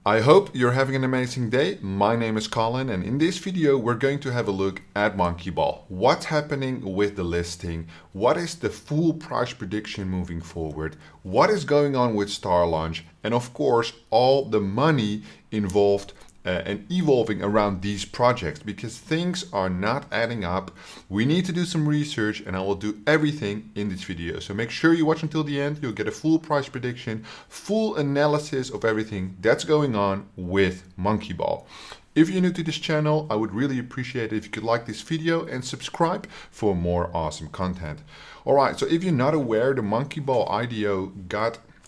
I hope you're having an amazing day. My name is Colin, and in this video we're going to have a look at Monkeyball. What's happening with the listing? What is the full price prediction moving forward? What is going on with Starlaunch? And of course, all the money involved and evolving around these projects, because things are not adding up. We need to do some research, and I will do everything in this video. So make sure you watch until the end. You'll get a full price prediction, full analysis of everything that's going on with Monkeyball. If you're new to this channel, I would really appreciate it if you could like this video and subscribe for more awesome content. All right, so if you're not aware, the Monkeyball IDO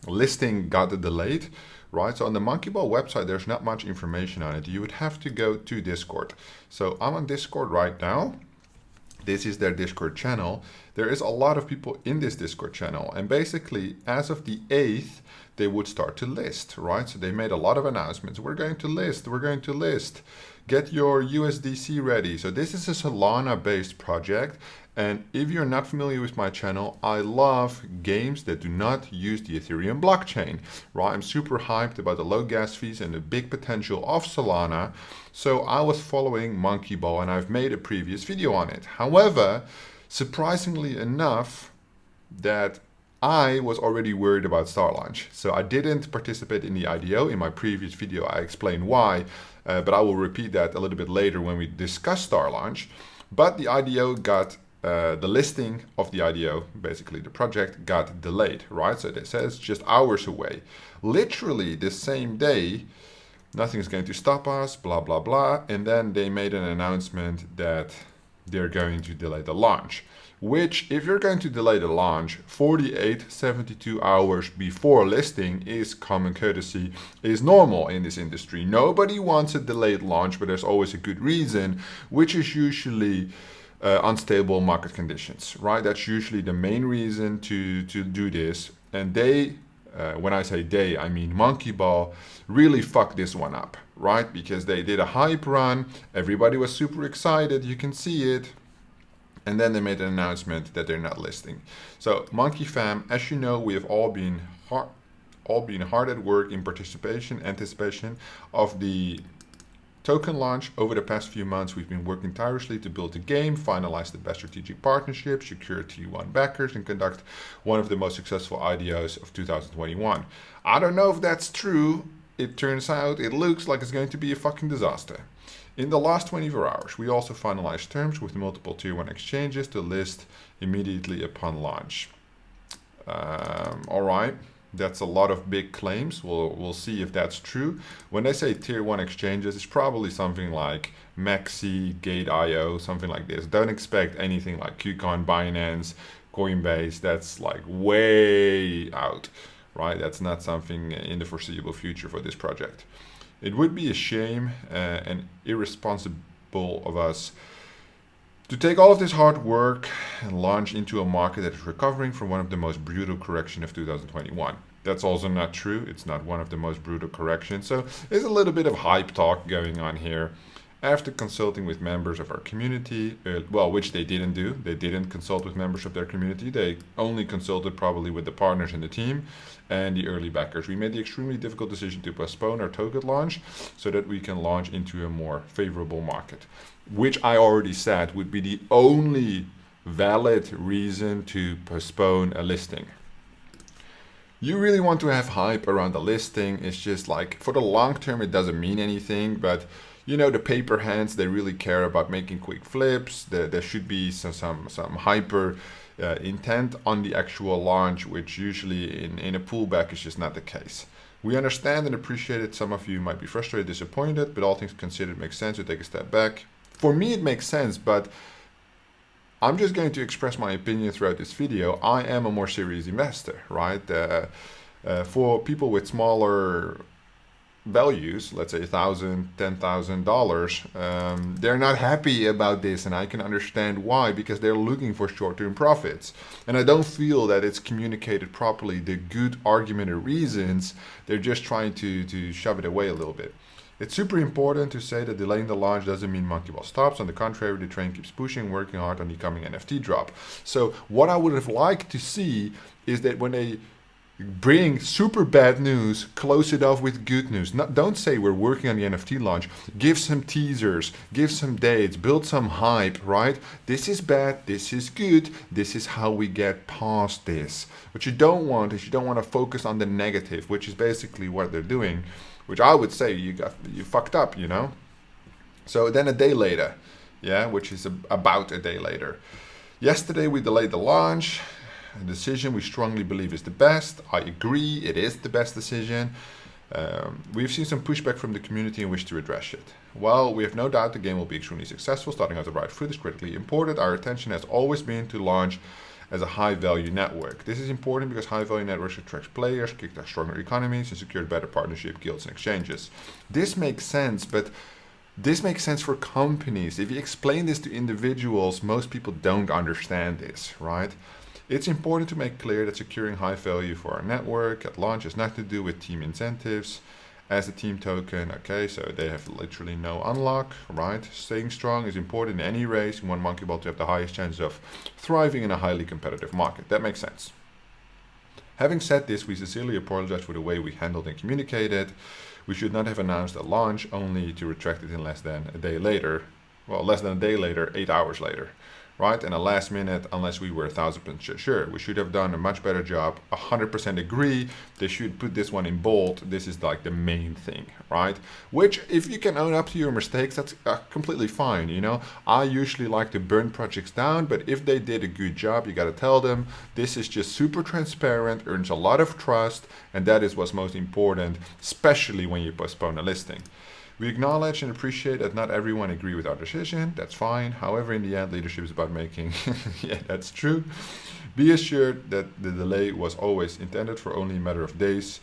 listing got delayed. Right, so on the Monkeyball website, there's not much information on it. You would have to go to Discord. So I'm on Discord right now. This is their Discord channel. There is a lot of people in this Discord channel. And basically, as of the 8th, they would start to list, right? So they made a lot of announcements. We're going to list, we're going to list. Get your USDC ready. So this is a Solana-based project. And if you're not familiar with my channel, I love games that do not use the Ethereum blockchain, right? I'm super hyped about the low gas fees and the big potential of Solana. So I was following Monkeyball, and I've made a previous video on it. However, surprisingly enough, that I was already worried about Starlaunch. So I didn't participate in the IDO. In my previous video, I explained why, but I will repeat that a little bit later when we discuss Starlaunch. But the IDO got the listing of the IDO, basically the project, got delayed, right? So they say it's just hours away. Literally the same day, nothing's going to stop us, blah, blah, blah. And then they made an announcement that they're going to delay the launch, which, if you're going to delay the launch 48, 72 hours before listing, is common courtesy, is normal in this industry. Nobody wants a delayed launch, but there's always a good reason, which is usually unstable market conditions, right? That's usually the main reason to do this. And they, when I say they, I mean Monkeyball, really fucked this one up, right? Because they did a hype run, everybody was super excited, you can see it, and then they made an announcement that they're not listing. So Monkey fam, as you know, we have all been hard at work in anticipation of the token launch. Over the past few months, we've been working tirelessly to build the game, finalize the best strategic partnerships, secure T1 backers, and conduct one of the most successful IDOs of 2021. I don't know if that's true. It turns out it looks like it's going to be a fucking disaster. In the last 24 hours, we also finalized terms with multiple Tier 1 exchanges to list immediately upon launch. All right. That's a lot of big claims. We'll see if that's true. When they say Tier 1 exchanges, it's probably something like Maxi, Gate.io, something like this. Don't expect anything like KuCoin, Binance, Coinbase. That's like way out, right? That's not something in the foreseeable future for this project. It would be a shame and irresponsible of us to take all of this hard work and launch into a market that is recovering from one of the most brutal corrections of 2021. That's also not true. It's not one of the most brutal corrections. So there's a little bit of hype talk going on here. After consulting with members of our community, which they didn't do. They didn't consult with members of their community. They only consulted probably with the partners in the team and the early backers. We made the extremely difficult decision to postpone our token launch so that we can launch into a more favorable market, which I already said would be the only valid reason to postpone a listing. You really want to have hype around the listing. It's just like, for the long term, it doesn't mean anything, but you know, the paper hands, they really care about making quick flips. There should be some hyper intent on the actual launch, which usually in a pullback is just not the case. We understand and appreciate it. Some of you might be frustrated, disappointed, but all things considered, it makes sense to take a step back. For me, it makes sense, but I'm just going to express my opinion throughout this video. I am a more serious investor, right? For people with smaller values, let's say $1,000, $10,000, they're not happy about this, and I can understand why, because they're looking for short-term profits. And I don't feel that it's communicated properly, the good argument or reasons. They're just trying to shove it away a little bit. It's super important to say that delaying the launch doesn't mean Monkeyball stops. On the contrary, the train keeps pushing, working hard on the coming NFT drop. So what I would have liked to see is that when they Bring super bad news, close it off with good news. Don't say we're working on the NFT launch. Give some teasers, give some dates, build some hype, right? This is bad, this is good, this is how we get past this. What you don't want is you don't want to focus on the negative, which is basically what they're doing, which I would say you fucked up, you know? So then a day later, yeah, which is about a day later. Yesterday we delayed the launch. A decision we strongly believe is the best. I agree, it is the best decision. We've seen some pushback from the community and wish to address it. While we have no doubt the game will be extremely successful, starting out the right foot is critically important. Our attention has always been to launch as a high-value network. This is important because high-value networks attract players, kickstart stronger economies, and secure better partnership, guilds, and exchanges. This makes sense, but this makes sense for companies. If you explain this to individuals, most people don't understand this, right? It's important to make clear that securing high value for our network at launch has nothing to do with team incentives. As a team token, okay, so they have literally no unlock, right? Staying strong is important in any race. You want Monkeyball to have the highest chance of thriving in a highly competitive market. That makes sense. Having said this, we sincerely apologize for the way we handled and communicated. We should not have announced a launch only to retract it in less than a day later. Well, less than a day later, 8 hours later. Right? And a last minute, unless we were 1000% sure. We should have done a much better job. 100% agree. They should put this one in bold. This is like the main thing, right? Which, if you can own up to your mistakes, that's completely fine, you know? I usually like to burn projects down, but if they did a good job, you gotta tell them. This is just super transparent, earns a lot of trust, and that is what's most important, especially when you postpone a listing. We acknowledge and appreciate that not everyone agree with our decision. That's fine. However, in the end, leadership is about making... yeah, that's true. Be assured that the delay was always intended for only a matter of days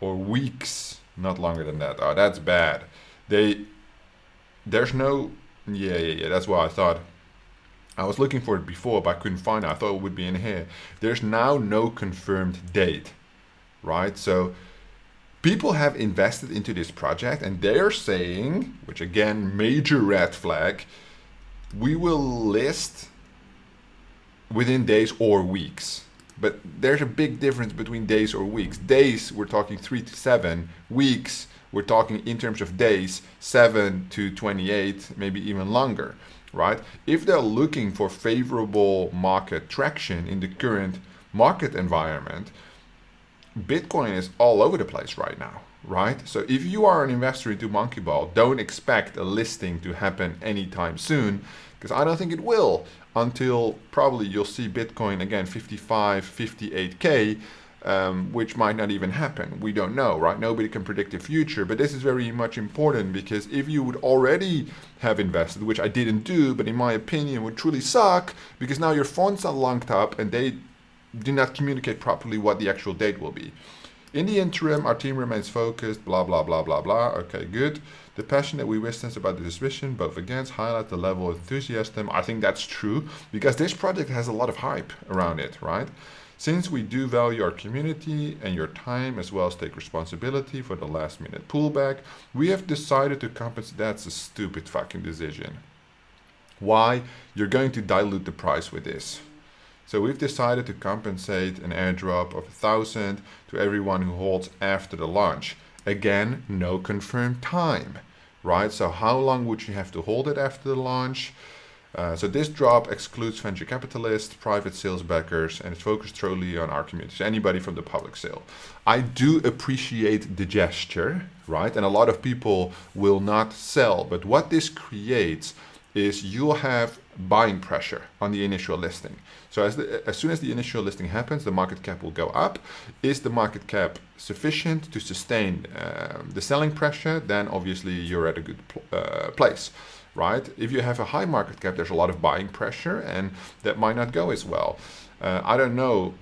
or weeks, not longer than that. Oh, that's bad. There's no... Yeah, that's what I thought. I was looking for it before, but I couldn't find it. I thought it would be in here. There's now no confirmed date, right? So... people have invested into this project and they're saying, which again, major red flag, we will list within days or weeks. But there's a big difference between days or weeks. Days, we're talking 3 to 7. Weeks, we're talking in terms of days, 7 to 28, maybe even longer, right? If they're looking for favorable market traction in the current market environment, Bitcoin is all over the place right now, right? So if you are an investor into Monkeyball, don't expect a listing to happen anytime soon, because I don't think it will until probably you'll see Bitcoin again 55, 58K, which might not even happen. We don't know, right? Nobody can predict the future, but this is very much important because if you would already have invested, which I didn't do, but in my opinion would truly suck because now your funds are locked up and they do not communicate properly what the actual date will be. In the interim, our team remains focused, blah, blah, blah, blah, blah. Okay, good. The passion that we witness about the decision, both against, highlight the level of enthusiasm. I think that's true because this project has a lot of hype around it, right? Since we do value our community and your time as well as take responsibility for the last minute pullback, we have decided to compensate. That's a stupid fucking decision. Why? You're going to dilute the price with this. So we've decided to compensate an airdrop of 1,000 to everyone who holds after the launch. Again, no confirmed time, right? So how long would you have to hold it after the launch? So this drop excludes venture capitalists, private sales backers, and it's focused solely on our community. So anybody from the public sale. I do appreciate the gesture, right? And a lot of people will not sell, but what this creates is you'll have buying pressure on the initial listing. So as soon as the initial listing happens, the market cap will go up. Is the market cap sufficient to sustain the selling pressure? Then obviously you're at a good place, right? If you have a high market cap, there's a lot of buying pressure and that might not go as well. I don't know.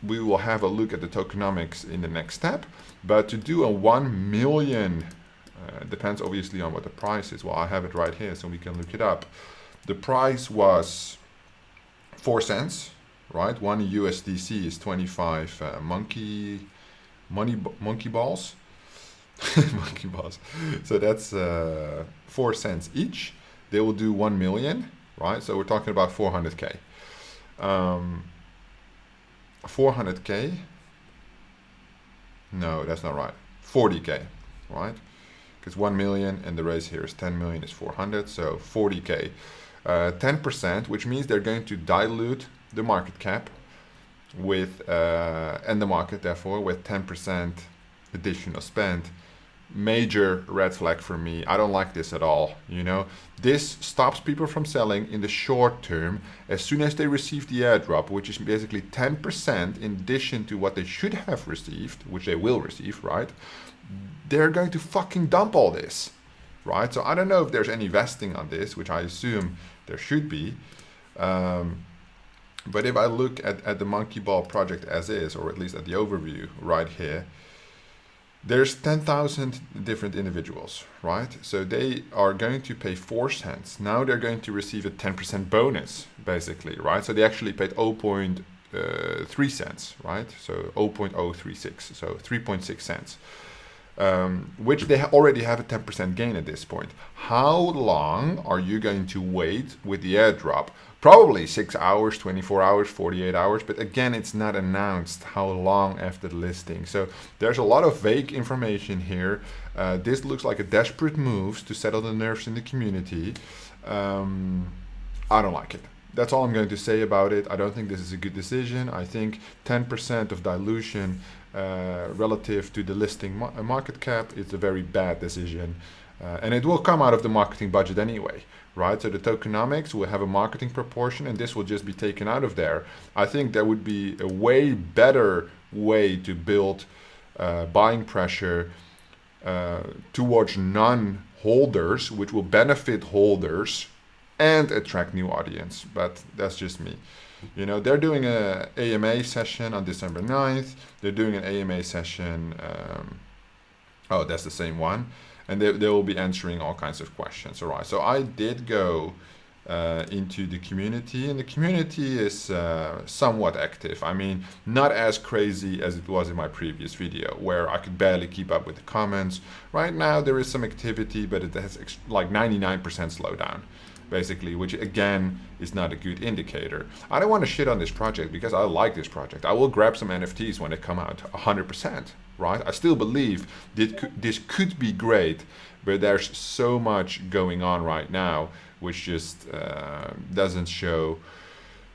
We will have a look at the tokenomics in the next step, but to do a 1 million, depends obviously on what the price is. Well, I have it right here so we can look it up. The price was 4 cents, right? 1 USDC is 25 Monkeeballs. Monkeeballs. So that's 4 cents each. They will do 1 million, right? So we're talking about 400K. 400K No, that's not right. 40K, right? Because 1 million and the raise here is 10 million is 400, so 40K. 10%, which means they're going to dilute the market cap with, and the market therefore, with 10% additional spend. Major red flag for me. I don't like this at all. You know, this stops people from selling in the short term. As soon as they receive the airdrop, which is basically 10% in addition to what they should have received, which they will receive, right? They're going to fucking dump all this, right? So I don't know if there's any vesting on this, which I assume there should be. But if I look at the Monkeyball project as is, or at least at the overview right here, there's 10,000 different individuals, right? So they are going to pay 4 cents. Now they're going to receive a 10% bonus, basically, right? So they actually paid 0.3 cents, right? So 0.036, so 3.6 cents. Which they already have a 10% gain at this point. How long are you going to wait with the airdrop? Probably 6 hours, 24 hours, 48 hours, but again, it's not announced how long after the listing. So there's a lot of vague information here. This looks like a desperate move to settle the nerves in the community. I don't like it. That's all I'm going to say about it. I don't think this is a good decision. I think 10% of dilution relative to the listing market cap is a very bad decision. And it will come out of the marketing budget anyway, right? So the tokenomics will have a marketing proportion and this will just be taken out of there. I think there would be a way better way to build buying pressure towards non-holders, which will benefit holders and attract new audience. But that's just me. You know, they're doing an AMA session on December 9th. They're doing an AMA session. Oh, that's the same one. And they will be answering all kinds of questions. All right. So I did go into the community, and the community is somewhat active. I mean, not as crazy as it was in my previous video, where I could barely keep up with the comments. Right now, there is some activity, but it has like 99% slowdown, basically, which again is not a good indicator. I don't want to shit on this project because I like this project. I will grab some NFTs when they come out, 100%. Right? I still believe this could be great, but there's so much going on right now, which just doesn't show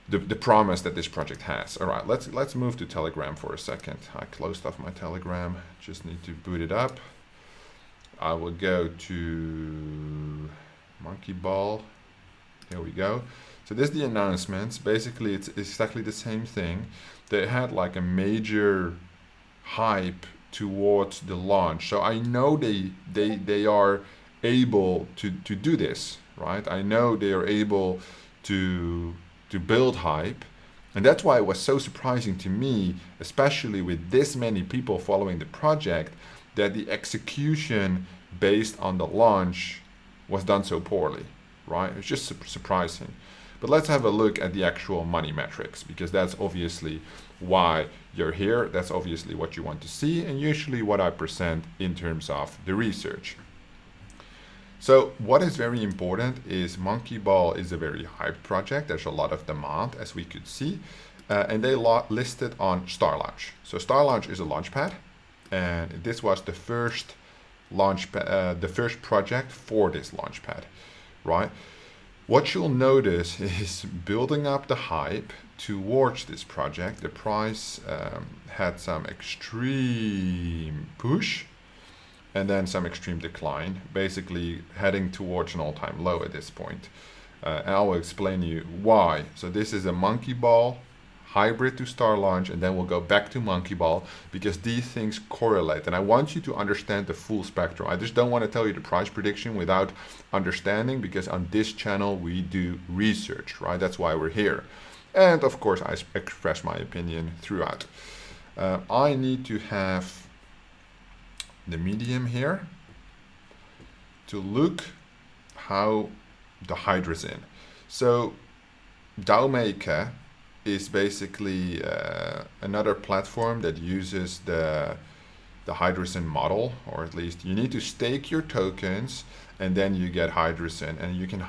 the promise that this project has. All right, let's move to Telegram for a second. I closed off my Telegram. Just need to boot it up. I will go to Monkeyball. There we go. So this is the announcements. Basically, it's exactly the same thing. They had like a major hype towards the launch, so I know they are able to do this, right? I know they are able to build hype, and that's why it was so surprising to me, especially with this many people following the project, that the execution based on the launch was done so poorly, right? It's just surprising. But let's have a look at the actual money metrics, because that's obviously why you're here. That's obviously what you want to see, and usually what I present in terms of the research. So what is very important is Monkeyball is a very hyped project. There's a lot of demand, as we could see, and they listed on Starlaunch. So Starlaunch is a launchpad, and this was the first the first project for this launchpad, right? What you'll notice is building up the hype towards this project. The price had some extreme push and then some extreme decline, basically heading towards an all-time low at this point. And I will explain to you why. So this is a Monkeyball hybrid to Starlaunch, and then we'll go back to Monkeyball, because these things correlate, and I want you to understand the full spectrum. I just don't want to tell you the price prediction without understanding, because on this channel we do research, right? That's why we're here. And of course I express my opinion throughout. I need to have the medium here to look how the hydra's in. So DAOmaker is basically another platform that uses the Hydrogen model, or at least you need to stake your tokens and then you get Hydrogen, and you can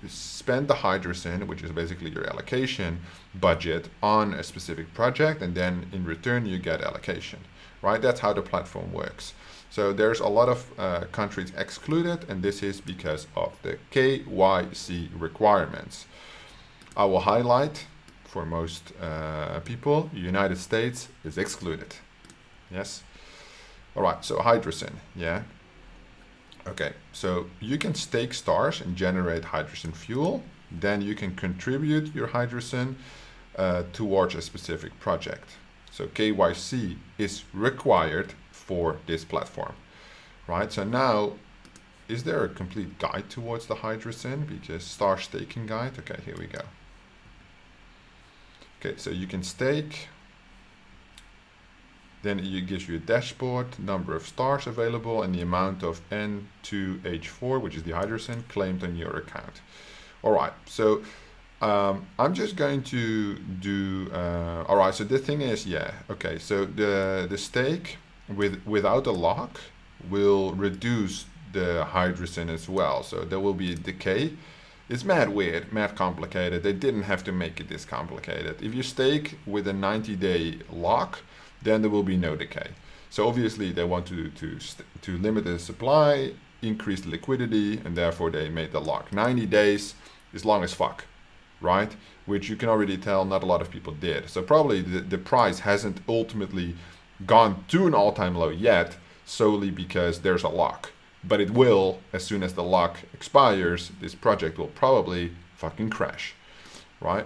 spend the Hydrogen, which is basically your allocation budget, on a specific project, and then in return you get allocation, right? That's how the platform works. So there's a lot of countries excluded, and this is because of the KYC requirements. I will highlight for most people, United States is excluded. Yes. All right, so hydrogen, yeah. Okay, so you can stake stars and generate hydrogen fuel. Then you can contribute your hydrogen towards a specific project. So KYC is required for this platform, right? So now, is there a complete guide towards the hydrogen? Because star staking guide, okay, here we go. Okay, so you can stake. Then it gives you a dashboard, number of stars available, and the amount of N2H4, which is the hydrogen, claimed on your account. All right, so I'm just going to do, all right, so the thing is, yeah, okay, so the stake without a lock will reduce the hydrogen as well. So there will be a decay. It's mad weird, mad complicated. They didn't have to make it this complicated. If you stake with a 90-day lock, then there will be no decay. So obviously they want to limit the supply, increase the liquidity, and therefore they made the lock. 90 days is long as fuck, right? Which you can already tell not a lot of people did. So probably the price hasn't ultimately gone to an all-time low yet, solely because there's a lock. But it will, as soon as the lock expires, this project will probably fucking crash, right?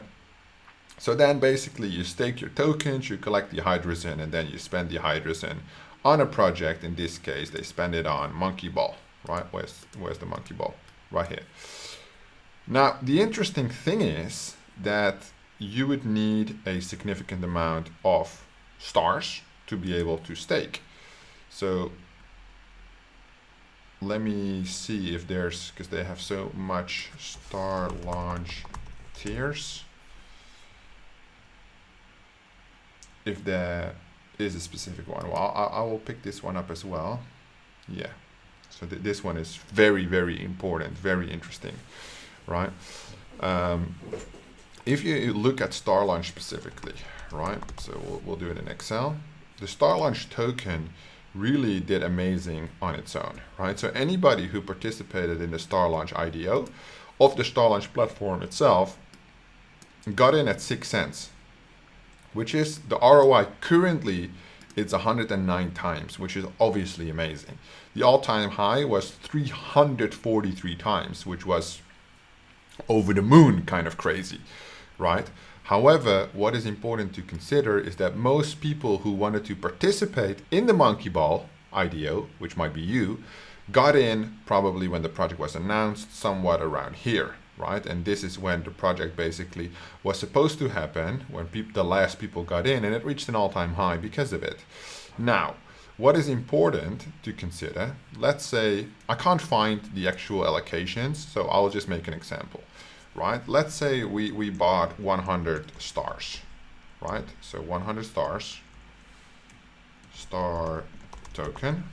So then basically you stake your tokens, you collect the hydrogen, and then you spend the hydrogen on a project. In this case, they spend it on Monkeyball, right? Where's the Monkeyball? Right here. Now, the interesting thing is that you would need a significant amount of stars to be able to stake. So let me see if there's, because they have so much Starlaunch tiers. If there is a specific one, well, I will pick this one up as well. Yeah, so this one is very, very important, very interesting, right? If you look at Starlaunch specifically, right? So we'll do it in Excel. The Starlaunch token really did amazing on its own, right? So anybody who participated in the Starlaunch IDO of the Starlaunch platform itself got in at 6 cents. Which is the ROI currently, it's 109 times, which is obviously amazing. The all-time high was 343 times, which was over the moon kind of crazy, right? However, what is important to consider is that most people who wanted to participate in the Monkeyball IDO, which might be you, got in probably when the project was announced, somewhat around here. Right, and this is when the project basically was supposed to happen, when the last people got in, and it reached an all-time high because of it. Now, what is important to consider, let's say I can't find the actual allocations, so I'll just make an example, right? Let's say we bought 100 stars, right? So 100 stars, star token,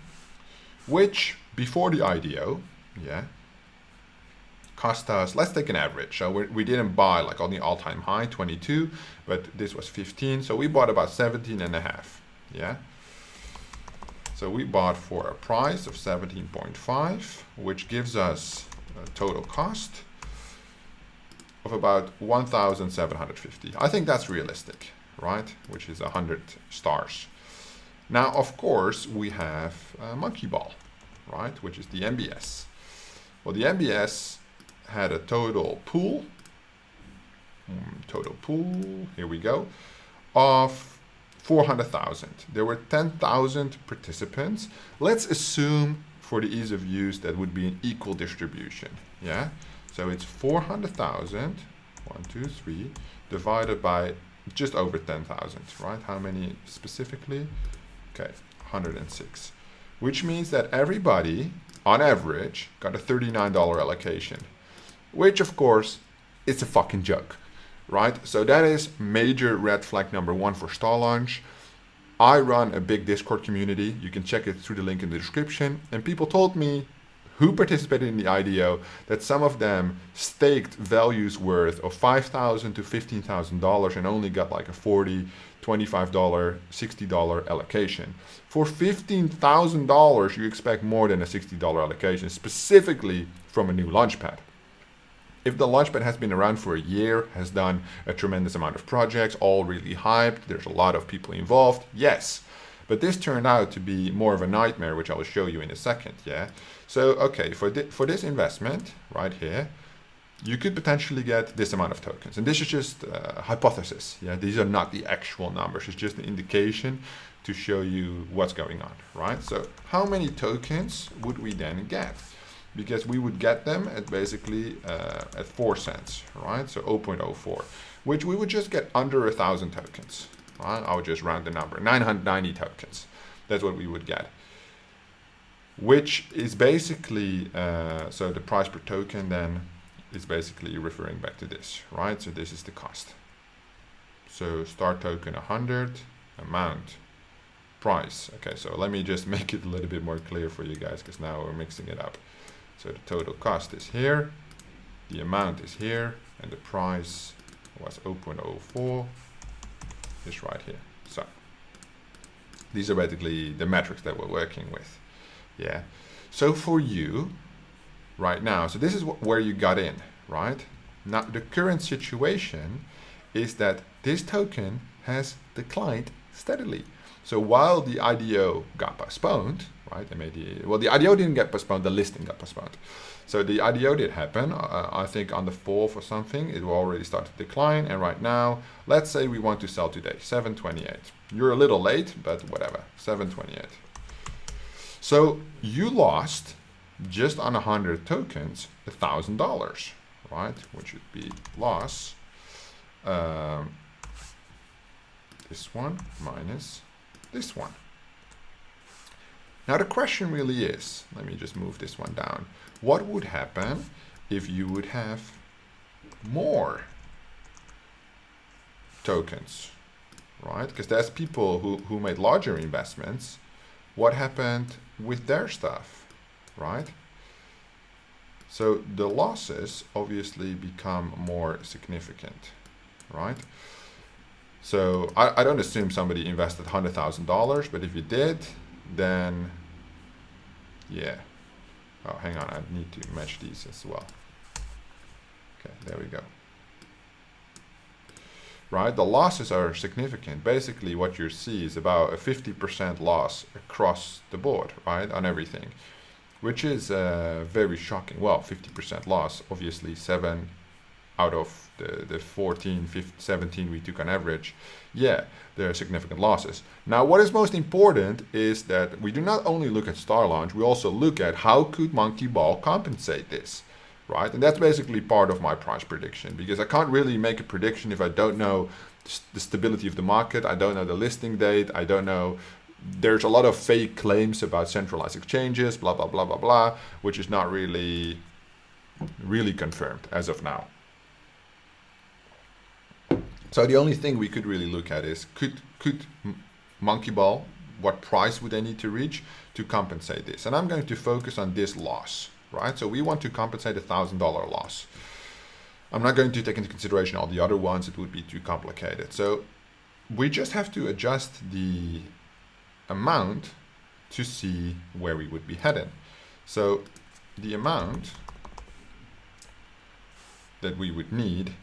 which before the IDO, yeah, cost us, let's take an average. So we didn't buy like on the all-time high, 22, but this was 15. So we bought about 17 and a half, yeah? So we bought for a price of 17.5, which gives us a total cost of about 1,750. I think that's realistic, right? Which is 100 stars. Now, of course, we have Monkeyball, right? Which is the MBS. Well, the MBS had a total pool, here we go, of 400,000. There were 10,000 participants. Let's assume for the ease of use that would be an equal distribution, yeah? So it's 400,000, 1, 2, 3, divided by just over 10,000, right? How many specifically? Okay, 106, which means that everybody, on average, got a $39 allocation. Which, of course, is a fucking joke, right? So that is major red flag number one for Starlaunch. I run a big Discord community. You can check it through the link in the description. And people told me who participated in the IDO, that some of them staked values worth of $5,000 to $15,000 and only got like a $40, $25, $60 allocation. For $15,000, you expect more than a $60 allocation, specifically from a new launchpad. If the launchpad has been around for a year, has done a tremendous amount of projects, all really hyped, there's a lot of people involved, yes. But this turned out to be more of a nightmare, which I will show you in a second, yeah? So, okay, for this investment right here, you could potentially get this amount of tokens. And this is just a hypothesis, yeah? These are not the actual numbers, it's just an indication to show you what's going on, right? So how many tokens would we then get? Because we would get them at basically at 4 cents, right? So 0.04, which we would just get under 1,000 tokens. Right? I would just round the number, 990 tokens. That's what we would get. Which is basically, so the price per token then is basically referring back to this, right? So this is the cost. So start token 100, amount, price. Okay, so let me just make it a little bit more clear for you guys, because now we're mixing it up. So the total cost is here, the amount is here, and the price was 0.04. Is right here. So these are basically the metrics that we're working with. Yeah. So for you right now, so this is where you got in, right? Now the current situation is that this token has declined steadily. So while the IDO got postponed, right? The IDO didn't get postponed, the listing got postponed. So the IDO did happen, I think on the 4th or something, it will already start to decline. And right now, let's say we want to sell today, 728. You're a little late, but whatever, 728. So you lost just on 100 tokens, $1,000, right? Which would be loss. This one minus this one. Now the question really is, let me just move this one down. What would happen if you would have more tokens, right? Because there's people who made larger investments. What happened with their stuff, right? So the losses obviously become more significant, right? So I don't assume somebody invested $100,000, but if you did, then yeah. Oh, hang on, I need to match these as well. Okay, there we go. Right, the losses are significant. Basically, what you see is about a 50% loss across the board, right, on everything, which is very shocking. Well, 50% loss, obviously 7 out of the 14, 15, 17 we took on average. Yeah, there are significant losses. Now, what is most important is that we do not only look at Starlaunch, we also look at how could Monkeyball compensate this, right? And that's basically part of my price prediction, because I can't really make a prediction if I don't know the stability of the market, I don't know the listing date, I don't know. There's a lot of fake claims about centralized exchanges, blah, blah, blah, blah, blah, which is not really confirmed as of now. So the only thing we could really look at is could Monkeyball, what price would they need to reach to compensate this? And I'm going to focus on this loss, right? So we want to compensate $1,000 loss. I'm not going to take into consideration all the other ones, it would be too complicated. So we just have to adjust the amount to see where we would be heading. So the amount that we would need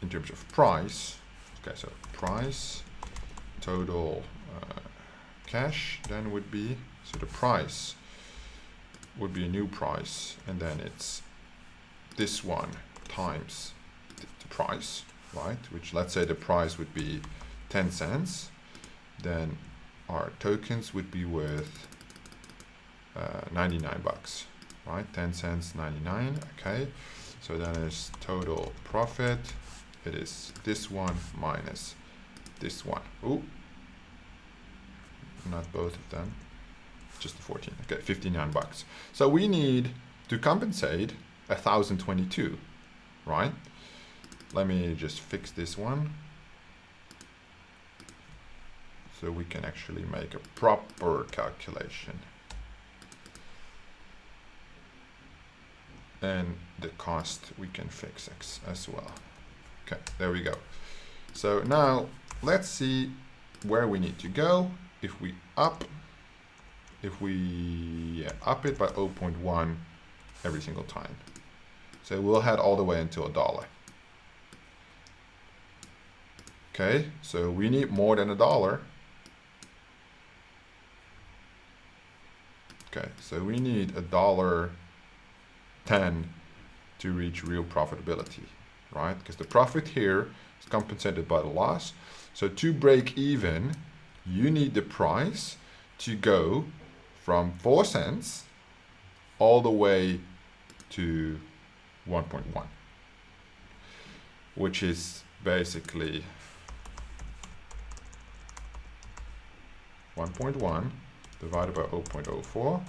in terms of price, okay, so price, total cash, then would be, so the price would be a new price, and then it's this one times the price, right? Which, let's say the price would be 10 cents, then our tokens would be worth 99 bucks, right? 10 cents, 99, okay. So then is total profit. It is this one minus this one. Ooh, not both of them, just the 14. Okay, 59 bucks. So we need to compensate 1,022, right? Let me just fix this one so we can actually make a proper calculation. and the cost we can fix as well. Okay, there we go. So now let's see where we need to go. If we up it by 0.1 every single time. So we'll head all the way until $1. Okay, so we need more than $1. Okay, so we need $1.10 to reach real profitability, right? Because the profit here is compensated by the loss. So to break even, you need the price to go from 4 cents all the way to 1.1, which is basically 1.1 divided by 0.04,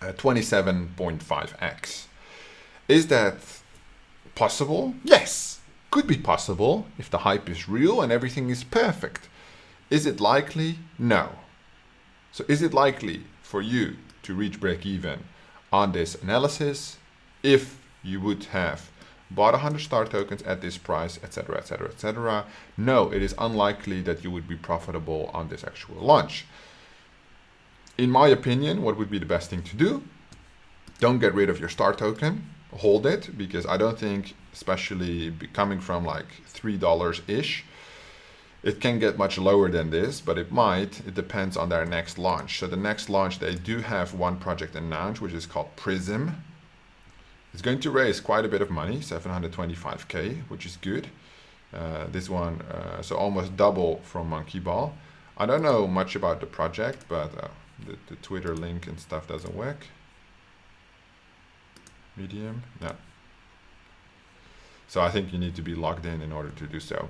27.5x. Is that possible? Yes, could be possible if the hype is real and everything is perfect. Is it likely? No. So is it likely for you to reach break even on this analysis if you would have bought 100 star tokens at this price, etc., etc., etc.? No, it is unlikely that you would be profitable on this actual launch. In my opinion, what would be the best thing to do? Don't get rid of your star token, hold it, because I don't think, especially coming from like $3-ish, it can get much lower than this, but it might. It depends on their next launch. So the next launch, they do have one project announced, which is called Prism. It's going to raise quite a bit of money, 725K, which is good. This one, so almost double from Monkeyball. I don't know much about the project, but the Twitter link and stuff doesn't work. Medium, no. So I think you need to be logged in order to do so.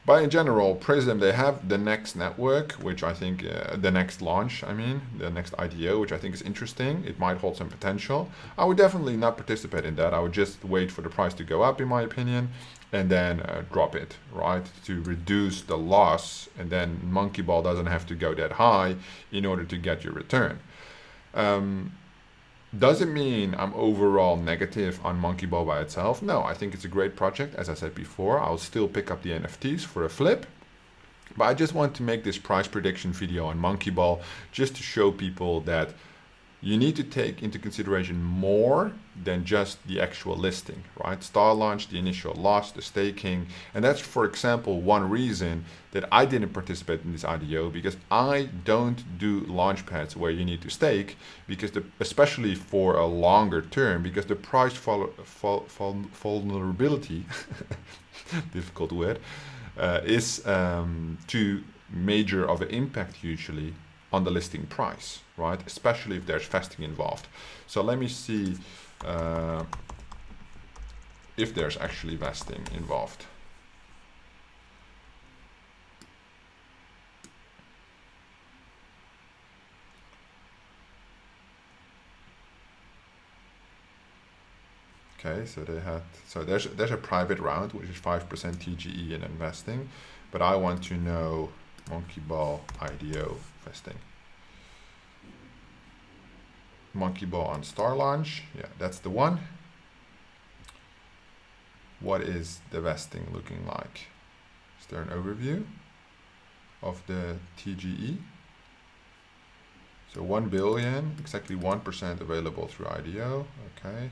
But in general, Prism, they have the next network, which I think, the next launch, the next IDO, which I think is interesting. It might hold some potential. I would definitely not participate in that. I would just wait for the price to go up, in my opinion, and then drop it, right? To reduce the loss, and then Monkeyball doesn't have to go that high in order to get your return. Does it mean I'm overall negative on Monkeyball by itself? No, I think it's a great project. As I said before, I'll still pick up the NFTs for a flip. But I just want to make this price prediction video on Monkeyball just to show people that you need to take into consideration more than just the actual listing, right? Starlaunch, the initial loss, the staking. And that's, for example, one reason that I didn't participate in this IDO, because I don't do launch pads where you need to stake, because especially for a longer term, because the price vulnerability, difficult word, is too major of an impact usually on the listing price, right? Especially if there's vesting involved. So let me see if there's actually vesting involved. Okay, so there's a private round which is 5% TGE in investing, but I want to know Monkeyball IDO vesting. Monkeyball and Starlaunch, yeah, that's the one. What is the vesting looking like? Is there an overview of the TGE? So 1 billion, exactly 1% available through IDO, okay.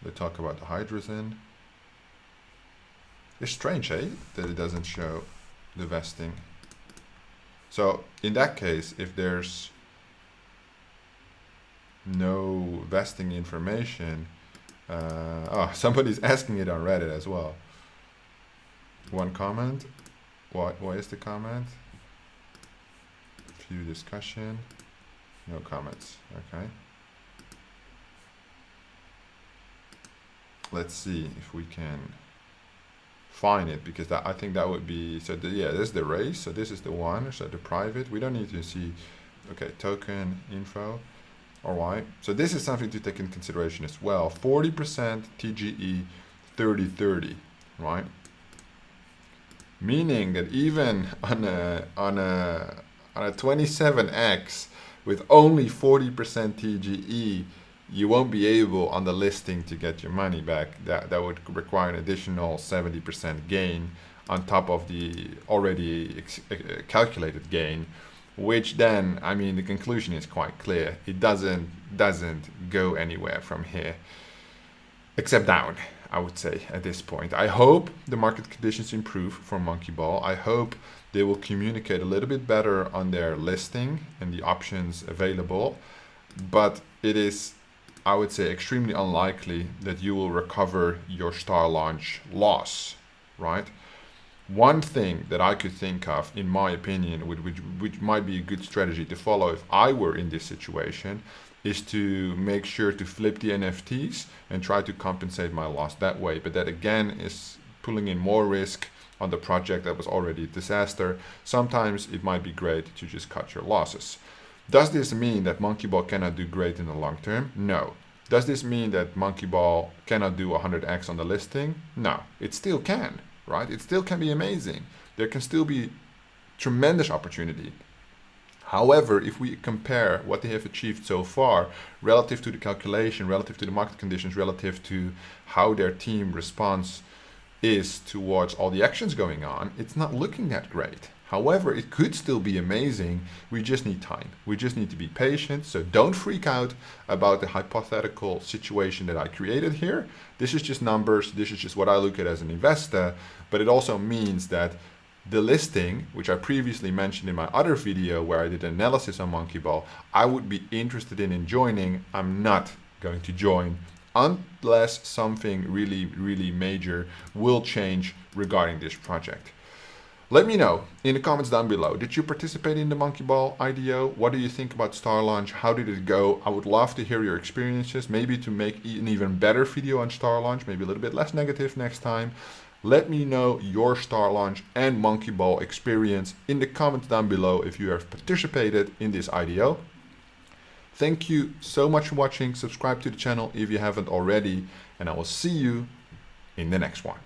They talk about the hydrogen. It's strange, eh, that it doesn't show the vesting. So in that case, if there's no vesting information, oh, somebody's asking it on Reddit as well. One comment. What is the comment? Few discussion. No comments. Okay. Let's see if we can find it, because I think that would be, so yeah, this is the race, so this is the one, so the private, we don't need to see, okay, token info, all right, so this is something to take in consideration as well. 40% TGE 30-30, right? meaning that even on a 27x with only 40% TGE, you won't be able on the listing to get your money back. That would require an additional 70% gain on top of the already calculated gain, which then, I mean, the conclusion is quite clear. It doesn't go anywhere from here, except down, I would say, at this point. I hope the market conditions improve for Monkeyball. I hope they will communicate a little bit better on their listing and the options available, but it is, I would say, extremely unlikely that you will recover your Starlaunch loss, right? One thing that I could think of, in my opinion, which might be a good strategy to follow if I were in this situation, is to make sure to flip the NFTs and try to compensate my loss that way. But that again is pulling in more risk on the project that was already a disaster. Sometimes it might be great to just cut your losses. Does this mean that Monkeyball cannot do great in the long term? No. Does this mean that Monkeyball cannot do 100x on the listing? No. It still can, right? It still can be amazing. There can still be tremendous opportunity. However, if we compare what they have achieved so far relative to the calculation, relative to the market conditions, relative to how their team responds is towards all the actions going on, it's not looking that great. However, it could still be amazing. We just need time. We just need to be patient. So don't freak out about the hypothetical situation that I created here. This is just numbers. This is just what I look at as an investor. But it also means that the listing, which I previously mentioned in my other video where I did analysis on Monkeyball, I would be interested in joining. I'm not going to join unless something really, really major will change regarding this project. Let me know in the comments down below. Did you participate in the Monkeyball IDO? What do you think about Starlaunch? How did it go? I would love to hear your experiences, maybe to make an even better video on Starlaunch, maybe a little bit less negative next time. Let me know your Starlaunch and Monkeyball experience in the comments down below if you have participated in this IDO. Thank you so much for watching. Subscribe to the channel if you haven't already, and I will see you in the next one.